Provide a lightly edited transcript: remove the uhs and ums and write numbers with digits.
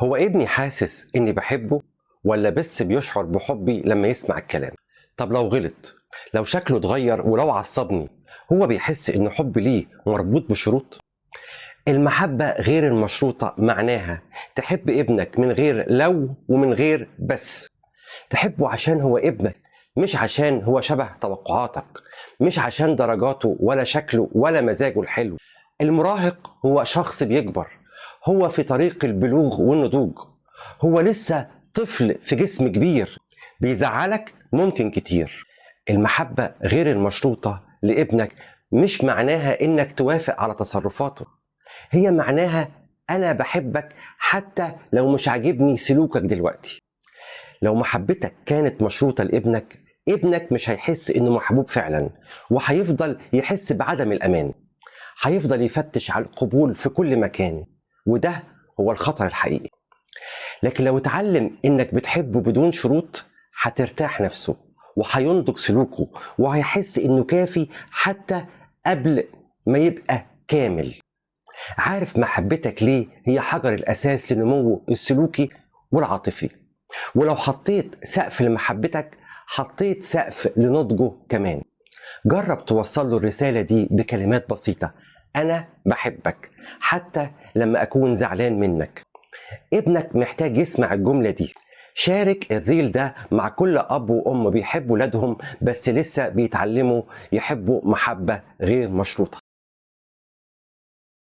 هو ابني حاسس إني بحبه ولا بس بيشعر بحبي لما يسمع الكلام؟ طب لو غلط، لو شكله اتغير ولو عصبني، هو بيحس إن حبي ليه مربوط بشروط؟ المحبة غير المشروطة معناها تحب ابنك من غير لو ومن غير بس. تحبه عشان هو ابنك، مش عشان هو شبه توقعاتك، مش عشان درجاته ولا شكله ولا مزاجه الحلو. المراهق هو شخص بيكبر، هو في طريق البلوغ والنضوج، هو لسه طفل في جسم كبير. بيزعلك ممكن كتير. المحبة غير المشروطة لابنك مش معناها انك توافق على تصرفاته، هي معناها انا بحبك حتى لو مش عاجبني سلوكك دلوقتي. لو محبتك كانت مشروطة لابنك، ابنك مش هيحس انه محبوب فعلا، وهيفضل يحس بعدم الامان، هيفضل يفتش على القبول في كل مكان، وده هو الخطر الحقيقي. لكن لو اتعلم انك بتحبه بدون شروط، هترتاح نفسه وهينضج سلوكه وهيحس انه كافي حتى قبل ما يبقى كامل. عارف محبتك ليه هي حجر الاساس لنموه السلوكي والعاطفي. ولو حطيت سقف لمحبتك، حطيت سقف لنضجه كمان. جرب توصل له الرسالة دي بكلمات بسيطة: أنا بحبك حتى لما أكون زعلان منك. ابنك محتاج يسمع الجملة دي. شارك الريل ده مع كل أب وأم بيحبوا ولادهم بس لسه بيتعلموا يحبوا محبة غير مشروطة.